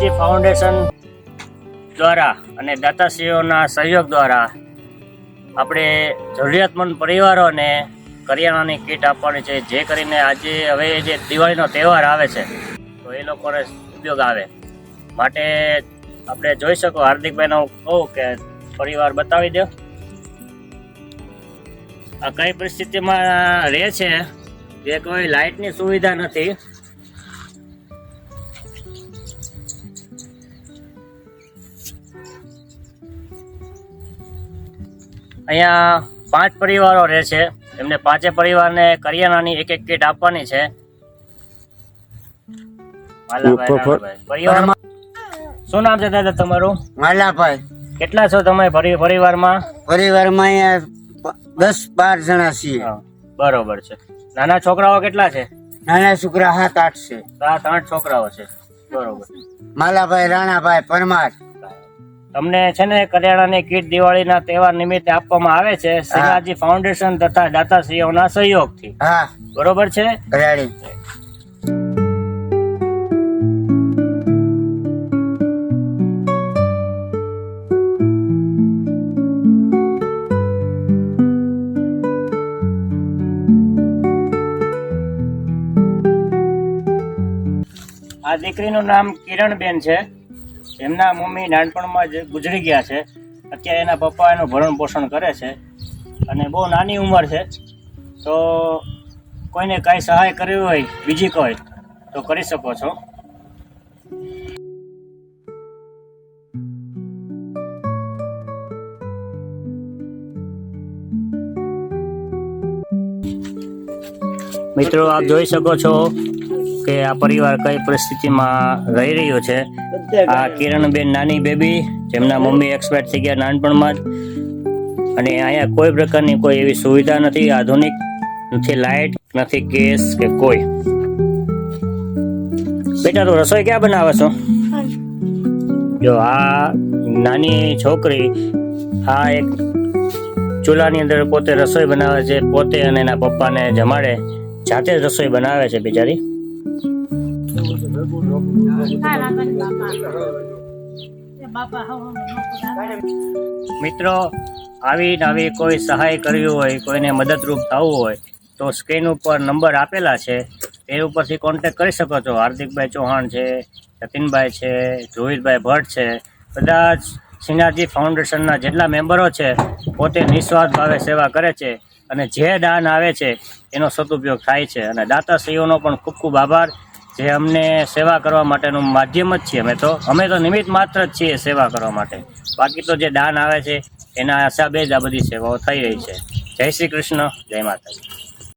Shrinathji foundation દ્વારા અને દાતાશ્રીઓના સહયોગ દ્વારા આપણે જરૂરિયાતમંદ પરિવારોને કરિયાણાની કીટ આપવાની છે, જે કરીને આજે હવે જે દિવાળીનો તહેવાર આવે છે તો એ લોકોને ઉપયોગ આવે માટે આપણે જોઈ શકો. હાર્દિકભાઈને હું કહું કે પરિવાર બતાવી દો આ કઈ પરિસ્થિતિમાં રહે છે, જે કોઈ લાઇટની સુવિધા નથી. અહીંયા 5 પરિવારો રહે છે, એમને 5 પરિવારને કરિયાણાની એક કીટ આપવાની છે. પરિવારમાં શું નામ છે દાદા તમારું? માલાભાઈ. કેટલા છો તમે પરિવારમાં? પરિવારમાં અહીંયા 10-12 જણા છીએ. બરોબર છે. નાના છોકરાઓ કેટલા છે? નાના છોકરા 7-8 છે. 7-8 છોકરાઓ છે. બરોબર. માલાભાઈ રાણાભાઈ પરમાર. તમને છે ને કરિયાણાની કીટ દિવાળીના તહેવાર નિમિત્તે આપવામાં આવે છે શ્રીનાથજી ફાઉન્ડેશન તથા દાતાશ્રીઓના સહયોગથી. હા, બરોબર છે. રેડી. આ દીકરીનું નામ કિરણબેન છે. એમના મમ્મી નાનપણમાં જ ગુજરી ગયા છે. અત્યારે એના પપ્પા એનું ભરણ પોષણ કરે છે અને બહુ નાની ઉંમર છે. તો કોઈને કાંઈ સહાય કરવી હોય બીજી કોઈ તો કરી શકો છો. મિત્રો આપ જોઈ શકો છો કે આ પરિવાર કઈ પરિસ્થિતિમાં રહી રહ્યો છે. આ કિરણબેન નાની બેબી, જેમના મમ્મી એક્સપાયર થઈ ગયા નાનપણમાં જ, અને અહીંયા કોઈ પ્રકારની કોઈ એવી સુવિધા નથી, આધુનિક નથી, લાઇટ નથી, ગેસ કે કોઈ. બેટા તો રસોઈ ક્યાં બનાવે છો? જો આ નાની છોકરી આ એક ચૂલાની અંદર પોતે રસોઈ બનાવે છે, પોતે અને એના પપ્પાને જમાડે, જાતે જ રસોઈ બનાવે છે બિચારી. મિત્રો આવી કોઈ સહાય કરવી હોય, કોઈને મદદરૂપ થવું હોય તો સ્ક્રીન ઉપર નંબર આપેલા છે, એ ઉપરથી કોન્ટેક્ટ કરી શકો છો. હાર્દિકભાઈ ચૌહાણ છે, જતીનભાઈ છે, રોહિતભાઈ ભટ્ટ છે, બધા જ શ્રીનાથજી ફાઉન્ડેશનના જેટલા મેમ્બરો છે પોતે નિસ્વાર્થ ભાવે સેવા કરે છે અને જે દાન આવે છે એનો સદુપયોગ થાય છે. અને દાતાશ્રીઓનો પણ ખૂબ ખૂબ આભાર, જે અમને સેવા કરવા માટેનું માધ્યમ જ છીએ. અમે તો નિમિત્ત માત્ર જ છીએ સેવા કરવા માટે. બાકી તો જે દાન આવે છે એના હિસાબે જ આ બધી સેવાઓ થઈ રહી છે. જય શ્રી કૃષ્ણ, જય માતાજી.